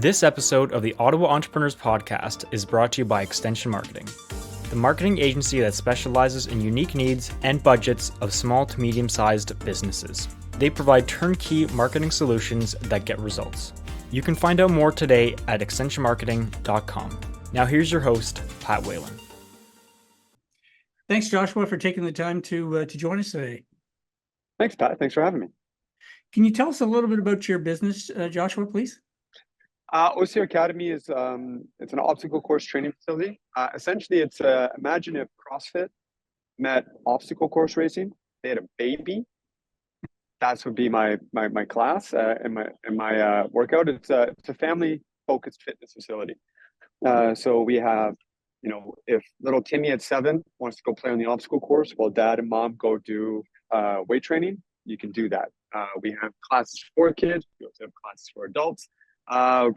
This episode of the Ottawa Entrepreneurs Podcast is brought to you by Extension Marketing, the marketing agency that specializes in unique needs and budgets of small to medium-sized businesses. They provide turnkey marketing solutions that get results. You can find out more today at extensionmarketing.com. Now here's your host, Pat Whalen. Thanks, Joshua, for taking the time to join us today. Thanks, Pat. Thanks for having me. Can you tell us a little bit about your business, Joshua, please? OCR Academy is it's an obstacle course training facility. Essentially, it's imagine if CrossFit met obstacle course racing. They had a baby. That would be my class and my workout. It's a family focused fitness facility. So we have, if little Timmy at 7 wants to go play on the obstacle course while dad and mom go do weight training, you can do that. We have classes for kids. We also have classes for adults.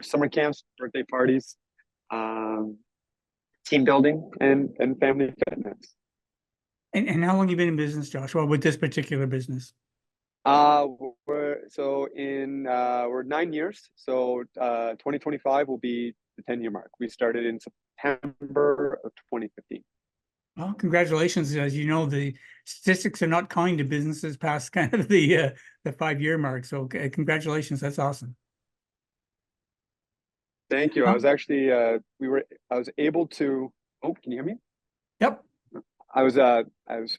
Summer camps, birthday parties, team building, and family fitness. And how long have you been in business, Joshua, with this particular business? We're 9 years. So 2025 will be the 10-year mark. We started in September of 2015. Well, congratulations. As you know, the statistics are not kind to businesses past kind of the 5-year mark. So congratulations. That's awesome. Thank you. I was actually I was able to. Oh, can you hear me? Yep. I was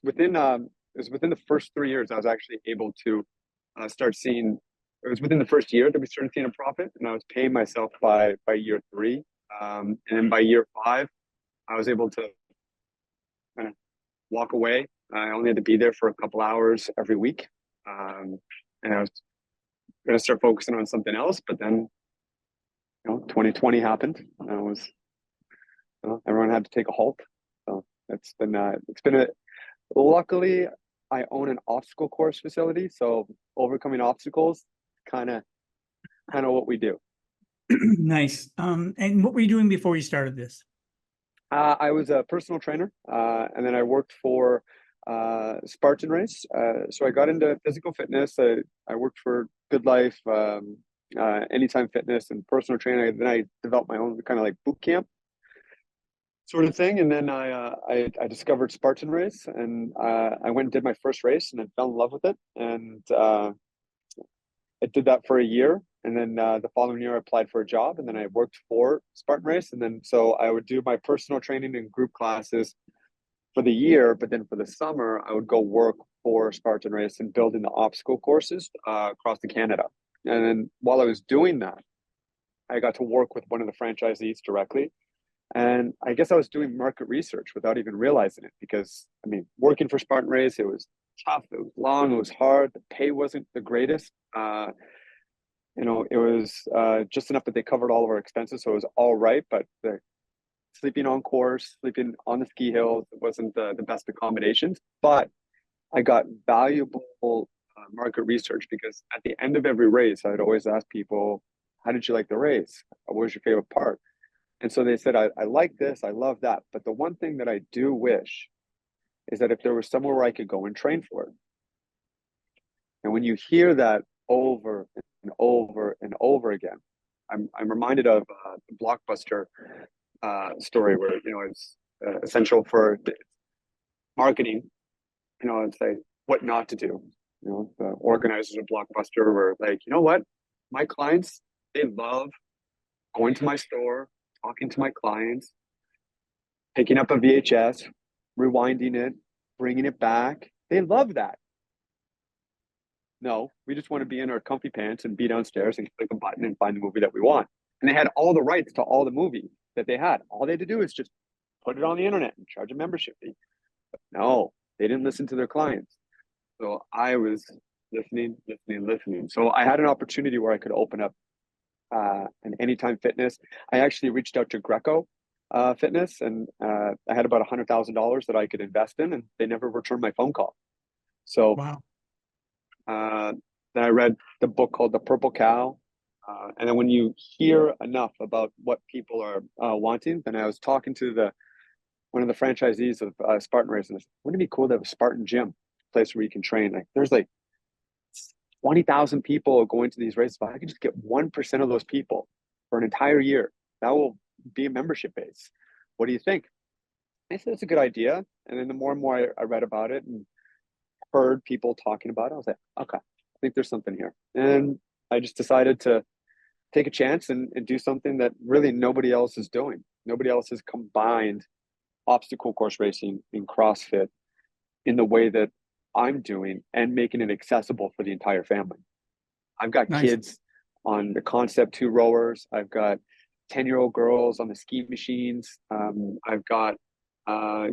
within it was within the first 3 years I was actually able to start seeing. It was within the first year that we started seeing a profit, and I was paying myself by year 3, and then by year 5, I was able to kind of walk away. I only had to be there for a couple hours every week, and I was going to start focusing on something else, but then. 2020 happened. Everyone had to take a halt. So it's been luckily I own an obstacle course facility. So overcoming obstacles, kind of what we do. Nice. And what were you doing before you started this? I was a personal trainer, and then I worked for Spartan Race. So I got into physical fitness. I worked for Good Life, Anytime Fitness, and personal training. Then I developed my own kind of like boot camp sort of thing. And then I discovered Spartan Race, and I went and did my first race, and I fell in love with it. And I did that for a year. And then the following year I applied for a job, and then I worked for Spartan Race. And then so I would do my personal training and group classes for the year, but then for the summer I would go work for Spartan Race and building the obstacle courses across Canada. And then while I was doing that, I got to work with one of the franchisees directly. And I guess I was doing market research without even realizing it, because, working for Spartan Race, it was tough, it was long, it was hard, the pay wasn't the greatest. It was just enough that they covered all of our expenses, so it was all right, but the sleeping on course, sleeping on the ski hills, it wasn't the best accommodations. But I got valuable market research, because at the end of every race, I'd always ask people, how did you like the race? What was your favorite part? And so they said, I like this, I love that. But the one thing that I do wish is that if there was somewhere where I could go and train for it. And when you hear that over and over and over again, I'm reminded of the Blockbuster story where, it's essential for marketing, it's like what not to do. The organizers of Blockbuster were like, you know what? My clients, they love going to my store, talking to my clients, picking up a VHS, rewinding it, bringing it back. They love that. No, we just want to be in our comfy pants and be downstairs and click a button and find the movie that we want. And they had all the rights to all the movies that they had. All they had to do is just put it on the internet and charge a membership fee. But no, they didn't listen to their clients. So I was listening. So I had an opportunity where I could open up an Anytime Fitness. I actually reached out to Greco Fitness, and I had about $100,000 that I could invest in, and they never returned my phone call. So wow. Then I read the book called The Purple Cow. And then when you hear enough about what people are wanting, then I was talking to one of the franchisees of Spartan Race, and I said, wouldn't it be cool to have a Spartan gym, place where you can train? Like, there's like 20,000 people going to these races. If I could just get 1% of those people for an entire year. That will be a membership base. What do you think? I said, it's a good idea. And then the more and more I read about it and heard people talking about it, I was like, okay, I think there's something here. And I just decided to take a chance and do something that really nobody else is doing. Nobody else has combined obstacle course racing and CrossFit in the way that I'm doing and making it accessible for the entire family. I've got Nice. kids on the Concept 2 rowers. I've got 10-year-old girls on the ski machines. I've got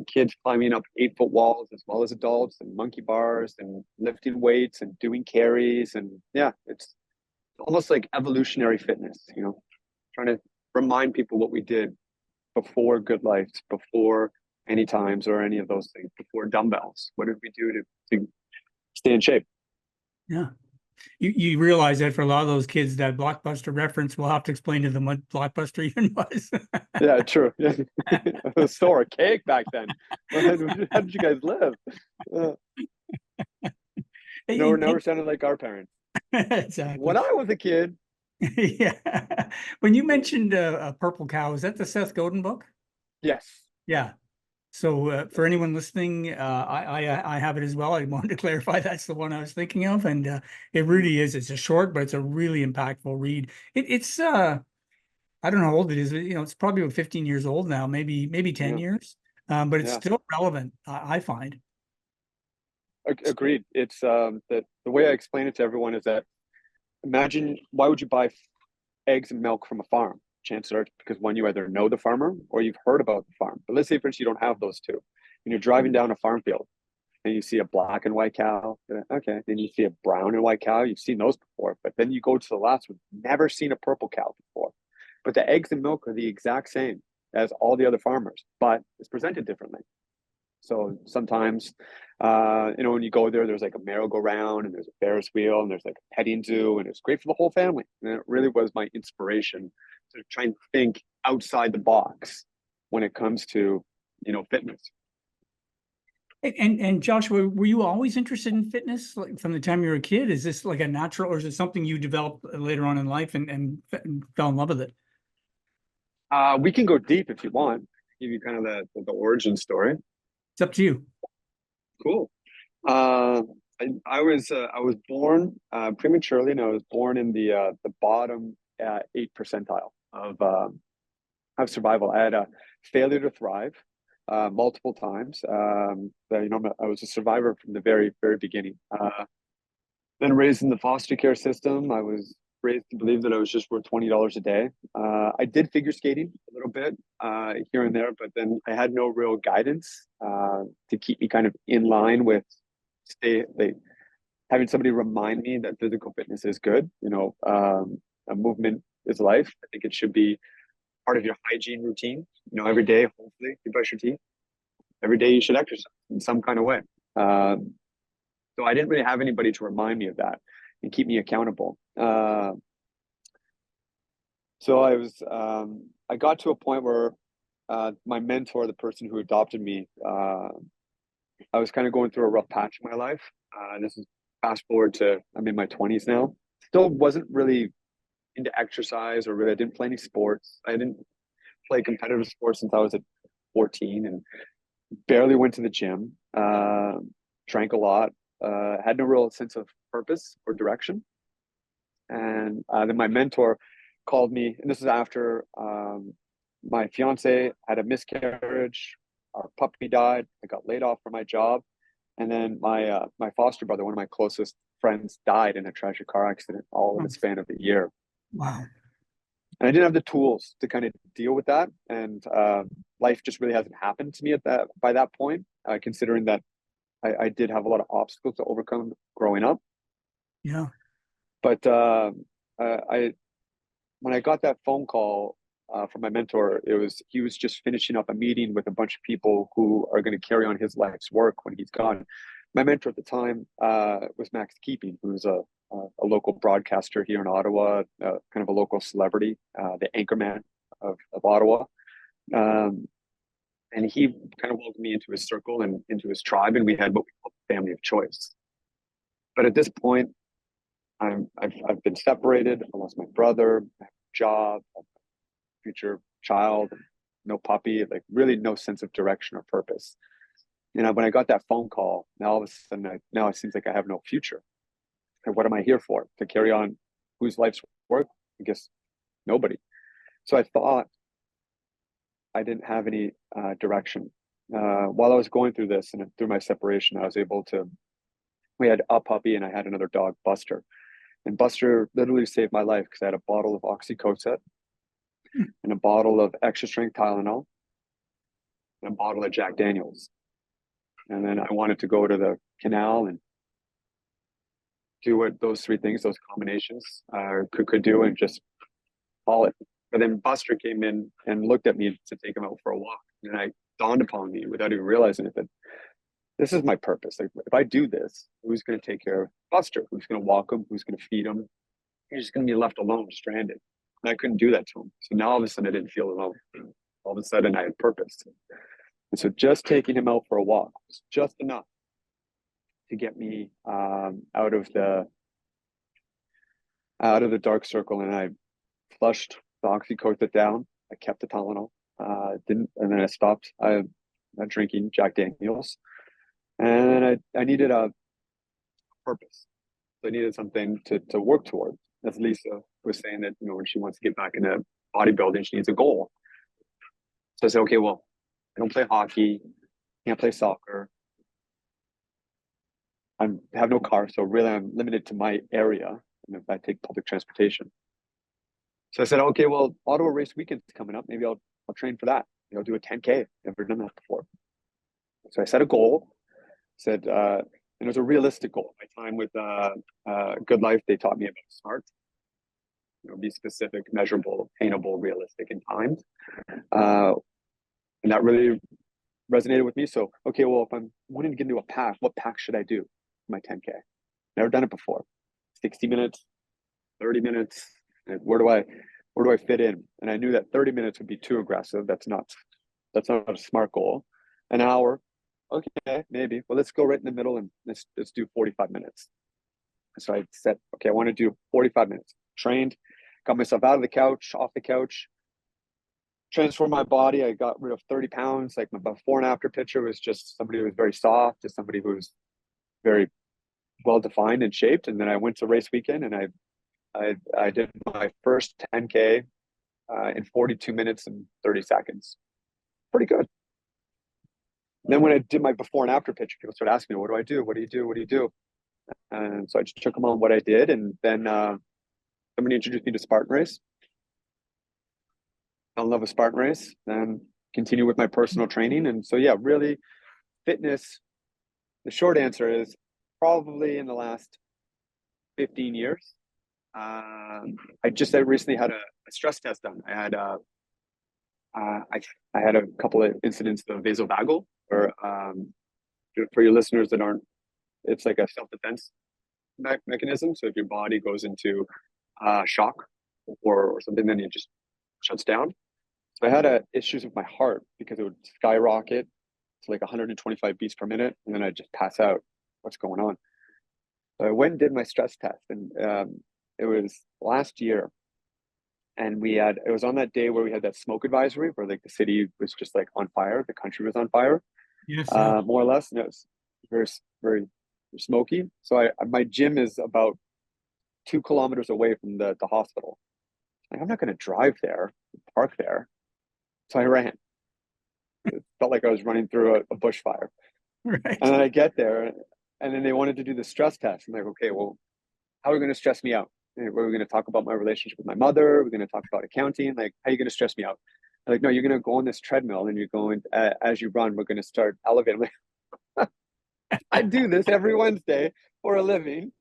kids climbing up 8-foot walls as well as adults, and monkey bars and lifting weights and doing carries. And yeah, it's almost like evolutionary fitness, trying to remind people what we did before Good Life, before Any Times or any of those things, before dumbbells. What did we do to stay in shape? Yeah. You realize that for a lot of those kids, that Blockbuster reference, we'll have to explain to them what Blockbuster even was. Yeah, true. Yeah. It was so archaic back then. How did you guys live? No, we're sounding like our parents. Exactly. When I was a kid. Yeah. When you mentioned a purple cow, is that the Seth Godin book? Yes. Yeah. So for anyone listening, I have it as well. I wanted to clarify that's the one I was thinking of, and it really is. It's a short, but it's a really impactful read. It's I don't know how old it is. It's probably about 15 years old now, maybe 10 years, but it's still relevant. I find. Agreed. It's the way I explain it to everyone is that imagine, why would you buy eggs and milk from a farm? Chances are because one, you either know the farmer or you've heard about the farm. But let's say, for instance, you don't have those two. And you're driving down a farm field and you see a black and white cow. Okay. Then you see a brown and white cow. You've seen those before. But then you go to the last one, never seen a purple cow before. But the eggs and milk are the exact same as all the other farmers, but it's presented differently. So sometimes, when you go there, there's like a merry-go-round and there's a Ferris wheel and there's like a petting zoo, and it's great for the whole family. And it really was my inspiration to try and think outside the box when it comes to, fitness. And Joshua, were you always interested in fitness, like from the time you were a kid? Is this like a natural, or is it something you developed later on in life and fell in love with it? We can go deep if you want. Give you kind of the origin story. It's up to you. Cool. I was born prematurely, and I was born in the bottom 8 percentile of survival. I had a failure to thrive multiple times. I was a survivor from the very, very beginning. Then raised in the foster care system. I was raised to believe that I was just worth $20 a day. I did figure skating a little bit here and there, but then I had no real guidance to keep me kind of in line with having somebody remind me that physical fitness is good. A movement is life. I think it should be part of your hygiene routine. Every day, hopefully, you brush your teeth. Every day you should exercise in some kind of way. So I didn't really have anybody to remind me of that and keep me accountable. So I got to a point where my mentor, the person who adopted me, I was kind of going through a rough patch in my life. This is fast forward to, I'm in my 20s now. Still wasn't really into exercise, or really, I didn't play any sports. I didn't play competitive sports since I was at 14, and barely went to the gym, drank a lot, had no real sense of purpose or direction. And then my mentor called me, and this is after my fiance had a miscarriage, our puppy died, I got laid off from my job, and then my foster brother, one of my closest friends, died in a tragic car accident, all in the span of a year. Wow. And I didn't have the tools to kind of deal with that, and life just really hasn't happened to me by that point, considering that I did have a lot of obstacles to overcome growing up. Yeah. But when I got that phone call from my mentor, he was just finishing up a meeting with a bunch of people who are going to carry on his life's work when he's gone. My mentor at the time was Max Keeping, who's a local broadcaster here in Ottawa, kind of a local celebrity, the anchorman of Ottawa. And he kind of welcomed me into his circle and into his tribe, and we had what we call the family of choice. But at this point, I've been separated. I lost my brother, I have a job, I have future child, no puppy, like really no sense of direction or purpose. And when I got that phone call, now all of a sudden, now it seems like I have no future. And what am I here for? To carry on whose life's work? I guess nobody. So I thought I didn't have any direction. While I was going through this and through my separation, I was able to, we had a puppy and I had another dog, Buster. And Buster literally saved my life because I had a bottle of Oxycodone and a bottle of extra strength Tylenol and a bottle of Jack Daniels. And then I wanted to go to the canal and do what those three things, those combinations could do and just haul it. But then Buster came in and looked at me to take him out for a walk. And I dawned upon me without even realizing it that this is my purpose. Like if I do this, who's going to take care of Buster? Who's going to walk him? Who's going to feed him? He's just going to be left alone, stranded. And I couldn't do that to him. So now all of a sudden I didn't feel alone. All of a sudden I had purpose. And so just taking him out for a walk was just enough to get me out of the dark circle. And I flushed the Oxycodone down. I kept the Tylenol. And then I stopped drinking Jack Daniels. And I needed a purpose. So I needed something to work toward. As Lisa was saying that, when she wants to get back into bodybuilding, she needs a goal. So I said, okay, well, I don't play hockey, can't play soccer. I have no car, so really I'm limited to my area, and if I take public transportation. So I said, okay, well, Ottawa race weekend's coming up. Maybe I'll train for that. I'll do a 10K. Never done that before. So I set a goal. Said, and it was a realistic goal. My time with Good Life, they taught me about SMART. Be specific, measurable, attainable, realistic, and timed. And that really resonated with me. So, okay, well, if I'm wanting to get into a pack, what pack should I do for my 10K? Never done it before. 60 minutes, 30 minutes. And where do I fit in? And I knew that 30 minutes would be too aggressive. That's not a SMART goal. An hour, okay, maybe. Well, let's go right in the middle and let's do 45 minutes. So I said, okay, I want to do 45 minutes. Trained, got myself out of the couch, off the couch, transformed my body. I got rid of 30 pounds. Like my before and after picture was just somebody who was very soft, just somebody who was very well defined and shaped. And then I went to race weekend and I did my first 10K in 42 minutes and 30 seconds. Pretty good. And then when I did my before and after picture, people started asking me, what do I do? What do you do? What do you do? And so I just took them on what I did. And then somebody introduced me to Spartan Race. Fell in love with Spartan Race, then continue with my personal training. And so, yeah, really fitness, the short answer is probably in the last 15 years. I recently had a stress test done. I had a couple of incidents of vasovagal, or for your listeners that aren't, it's like a self-defense mechanism. So if your body goes into shock or something, then it just shuts down. So I had issues with my heart because it would skyrocket to like 125 beats per minute, and then I'd just pass out. What's going on? So I went and did my stress test, and it was last year. And it was on that day where we had that smoke advisory where like the city was just like on fire, the country was on fire. Yes. More or less. And it was very, very smoky. So my gym is about 2 kilometers away from the hospital. Like, I'm not going to drive there, park there. So I ran. It felt like I was running through a bushfire. Right. And then I get there, and then they wanted to do the stress test. I'm like, okay, well, how are we going to stress me out? We're going to talk about my relationship with my mother. We're going to talk about accounting. Like, how are you going to stress me out? They're like, no, you're going to go on this treadmill, and you're going, as you run, we're going to start elevating. Like, I do this every Wednesday for a living.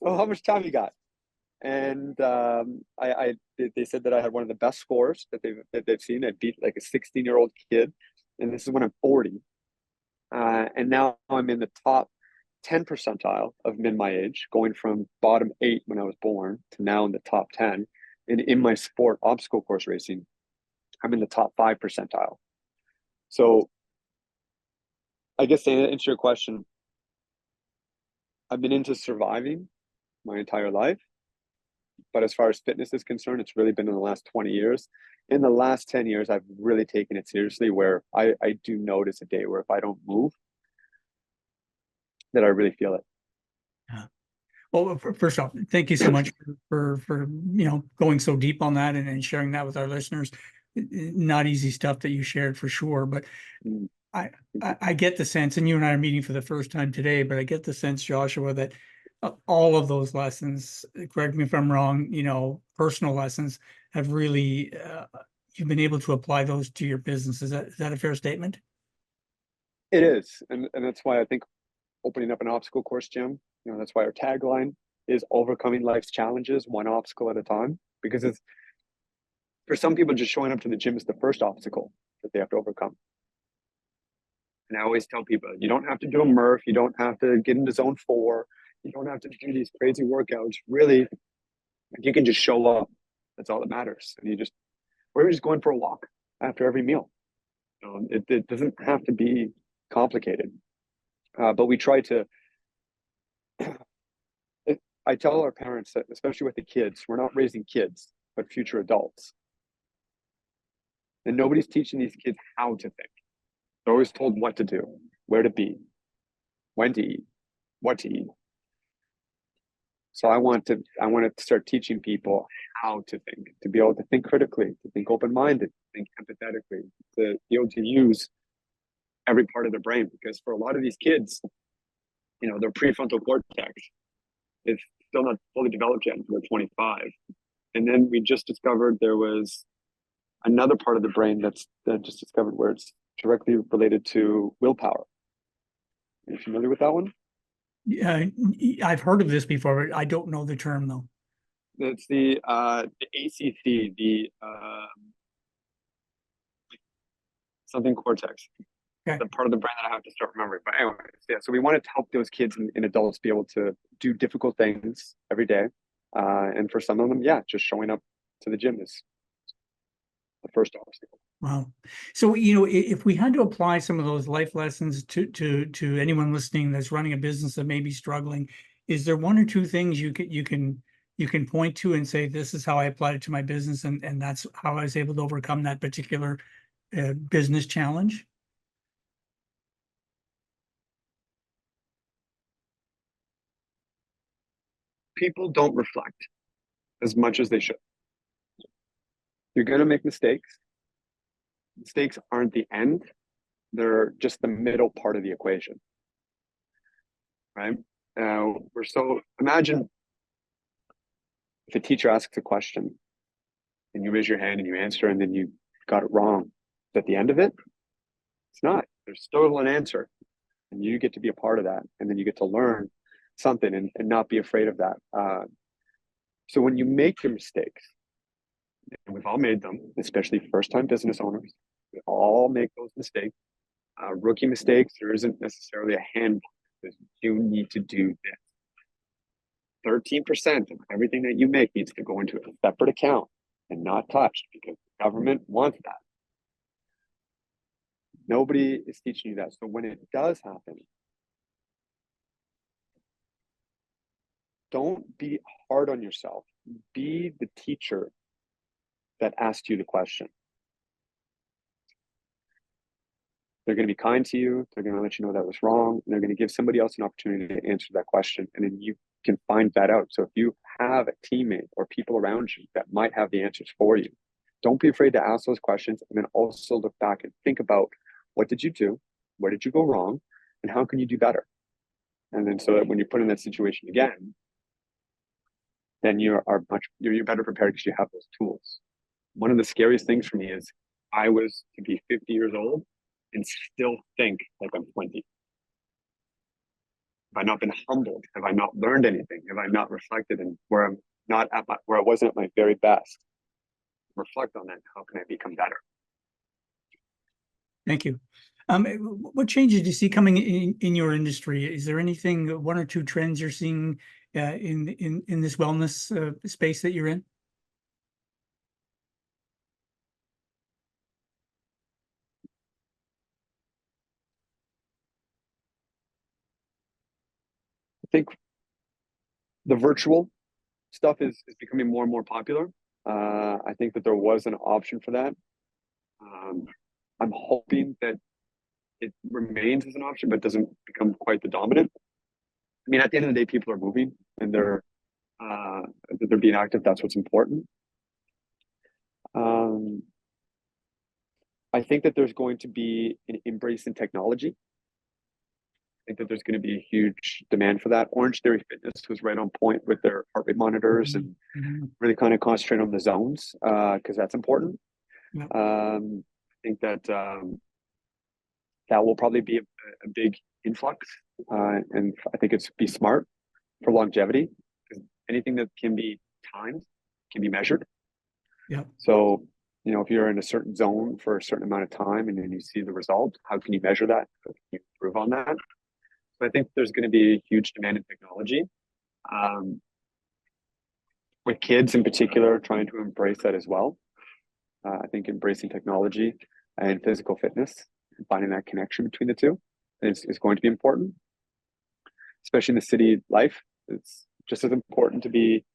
So how much time you got? And they said that I had one of the best scores that they've seen. I beat like a 16-year-old kid, and this is when I'm 40. And now I'm in the top 10 percentile of men my age, going from bottom 8 when I was born to now in the top 10. And in my sport, obstacle course racing, I'm in the top 5 percentile. So I guess to answer your question, I've been into surviving my entire life. But as far as fitness is concerned, it's really been in the last 20 years in the last 10 years, I've really taken it seriously where I do notice a day where if I don't move, that I really feel it. Yeah. Well, first off, thank you so much for going so deep on that and sharing that with our listeners. Not easy stuff that you shared for sure, but Mm. I get the sense, and you and I are meeting for the first time today, but I get the sense, Joshua, that all of those lessons, correct me if I'm wrong, personal lessons have really, you've been able to apply those to your business. Is that a fair statement? It is. And that's why I think opening up an obstacle course gym, that's why our tagline is overcoming life's challenges, one obstacle at a time. Because it's for some people, just showing up to the gym is the first obstacle that they have to overcome. And I always tell people, you don't have to do a Murph, you don't have to get into zone 4, you don't have to do these crazy workouts. Really, you can just show up. That's all that matters. And we're just going for a walk after every meal. It doesn't have to be complicated. But we try to, I tell our parents that, especially with the kids, we're not raising kids, but future adults. And nobody's teaching these kids how to think. They're always told what to do, where to be, when to eat, what to eat. So I want to start teaching people how to think, to be able to think critically, to think open-minded, to think empathetically, to be able to use every part of their brain. Because for a lot of these kids, their prefrontal cortex is still not fully developed yet until they're 25. And then we just discovered there was another part of the brain that just discovered where it's directly related to willpower. Are you familiar with that one? Yeah, I've heard of this before, but I don't know the term though. It's the ACC, the something cortex. Okay. The part of the brain that I have to start remembering. But anyway, yeah. So we wanted to help those kids and adults be able to do difficult things every day. And for some of them, just showing up to the gym is the first obstacle. Wow. So, if we had to apply some of those life lessons to anyone listening that's running a business that may be struggling, is there one or two things you can point to and say, this is how I applied it to my business and that's how I was able to overcome that particular business challenge? People don't reflect as much as they should. You're going to make mistakes. Mistakes aren't the end. They're just the middle part of the equation, right? Imagine if a teacher asks a question and you raise your hand and you answer and then you got it wrong. At the end of it, it's not. There's still an answer and you get to be a part of that. And then you get to learn something and not be afraid of that. So when you make your mistakes, and we've all made them, especially first-time business owners, we all make those mistakes. Rookie mistakes, there isn't necessarily a handbook that you need to do this. 13% of everything that you make needs to go into a separate account and not touched because the government wants that. Nobody is teaching you that. So when it does happen, don't be hard on yourself. Be the teacher that asked you the question. They're going to be kind to you. They're going to let you know that was wrong. And they're going to give somebody else an opportunity to answer that question. And then you can find that out. So if you have a teammate or people around you that might have the answers for you, don't be afraid to ask those questions. And then also look back and think about, what did you do? Where did you go wrong? And how can you do better? And then so that when you're put in that situation again, then you're better prepared because you have those tools. One of the scariest things for me is I was to be 50 years old and still think like I'm 20. Have I not been humbled? Have I not learned anything? Have I not reflected in where I'm not at where I wasn't at my very best? Reflect on that. How can I become better? Thank you. What changes do you see coming in your industry? Is there anything, one or two trends you're seeing in this wellness space that you're in? I think the virtual stuff is becoming more and more popular. I think that there was an option for that. I'm hoping that it remains as an option, but doesn't become quite the dominant. I mean, at the end of the day, people are moving and they're being active. That's what's important. I think that there's going to be an embrace in technology. I think that there's going to be a huge demand for that. Orange Theory Fitness was right on point with their heart rate monitors and really kind of concentrate on the zones because that's important. Yeah. I think that that will probably be a big influx, and I think it's be smart for longevity because anything that can be timed can be measured. Yeah. So, you know, if you're in a certain zone for a certain amount of time and then you see the result, how can you measure that? How can you improve on that? So I think there's going to be a huge demand in technology. With kids in particular, trying to embrace that as well. I think embracing technology and physical fitness and finding that connection between the two is going to be important, especially in the city life. It's just as important to be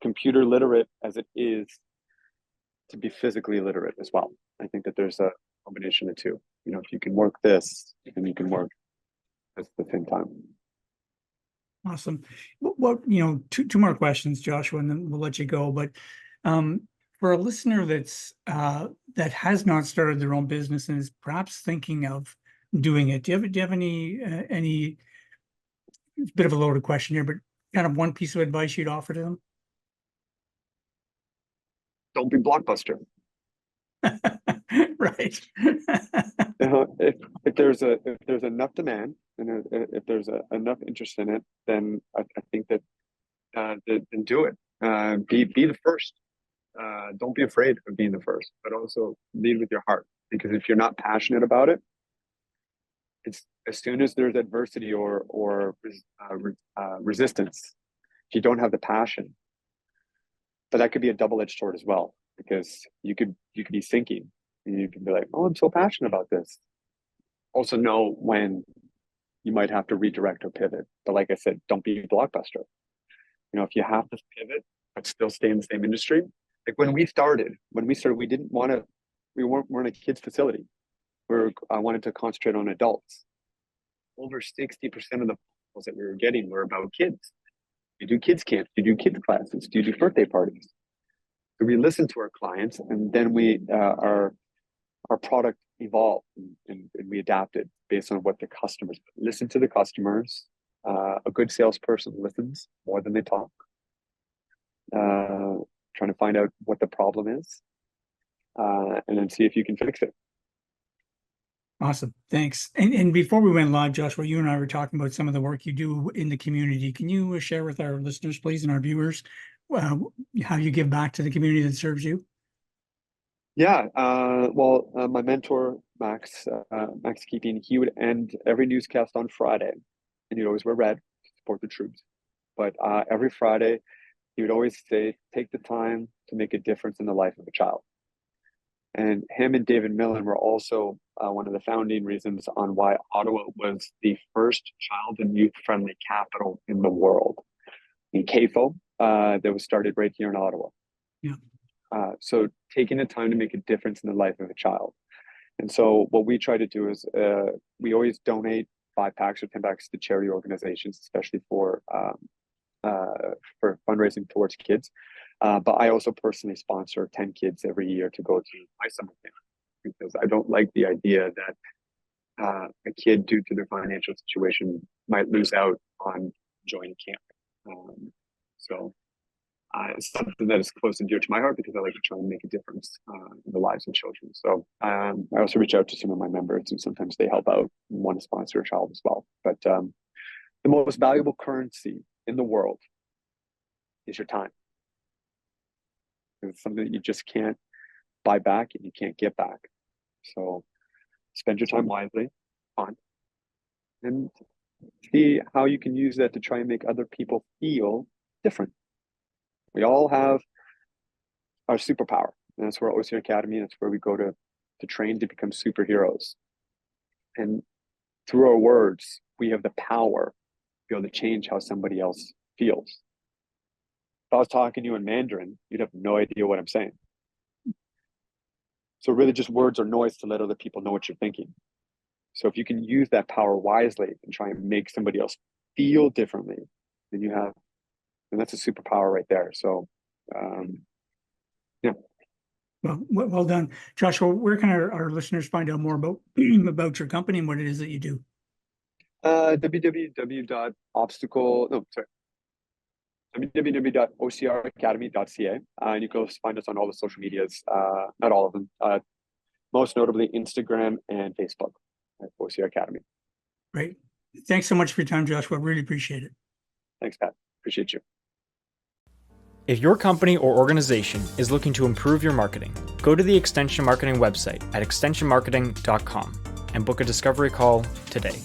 computer literate as it is to be physically literate as well. I think that there's a combination of the two. You know, if you can work this, and you can work at the same time. Awesome. Well, two more questions, Joshua, and then we'll let you go. But for a listener that has not started their own business and is perhaps thinking of doing it, do you have any? It's a bit of a loaded question here, but kind of one piece of advice you'd offer to them? Don't be Blockbuster. Right. If there's enough demand and if there's enough interest in it, then I think that then do it. Be the first. Don't be afraid of being the first, but also lead with your heart. Because if you're not passionate about it, it's as soon as there's adversity or resistance, if you don't have the passion, but that could be a double-edged sword as well. Because you could be sinking and you can be like, oh, I'm so passionate about this. Also know when you might have to redirect or pivot. But like I said, don't be a Blockbuster. You know, if you have to pivot but still stay in the same industry. Like when we started, we didn't want to, we weren't a kids facility. I wanted to concentrate on adults. Over 60% of the calls that we were getting were about kids. You do kids camps, you do kids classes, you do birthday parties. We listened to our clients, and then our product evolved and we adapted based on what the customers listen to the customers. A good salesperson listens more than they talk. Trying to find out what the problem is, and then see if you can fix it. Awesome. Thanks. And before we went live, Joshua, you and I were talking about some of the work you do in the community. Can you share with our listeners, please, and our viewers, how you give back to the community that serves you? Yeah. Well, my mentor, Max Keeping, he would end every newscast on Friday, and he'd always wear red to support the troops. But every Friday, he would always say, take the time to make a difference in the life of a child. And him and David Millen were also one of the founding reasons on why Ottawa was the first child and youth-friendly capital in the world. In CAFO, that was started right here in Ottawa. Yeah. So taking the time to make a difference in the life of a child. And so what we try to do is we always donate 5 packs or 10 packs to charity organizations, especially for fundraising towards kids. But I also personally sponsor 10 kids every year to go to my summer camp because I don't like the idea that a kid, due to their financial situation, might lose out on joining camp. So it's something that is close and dear to my heart because I like to try and make a difference in the lives of children. So I also reach out to some of my members, and sometimes they help out and want to sponsor a child as well. But the most valuable currency in the world is your time. It's something that you just can't buy back and you can't get back. So spend your time wisely, fun, and see how you can use that to try and make other people feel different. We all have our superpower, and that's where OCR Academy, that's where we go to train to become superheroes. And through our words, we have the power to be able to change how somebody else feels I was talking to you in Mandarin, you'd have no idea what I'm saying. So really just words are noise to let other people know what you're thinking. So if you can use that power wisely and try and make somebody else feel differently, then and that's a superpower right there. So, yeah. Well done, Joshua. Where can our listeners find out more about about your company and what it is that you do? www.ocracademy.ca, and you can also find us on all the social medias, not all of them, most notably Instagram and Facebook at OCR Academy. Great. Thanks so much for your time, Joshua. Really appreciate it. Thanks, Pat. Appreciate you. If your company or organization is looking to improve your marketing, go to the Extension Marketing website at extensionmarketing.com and book a discovery call today.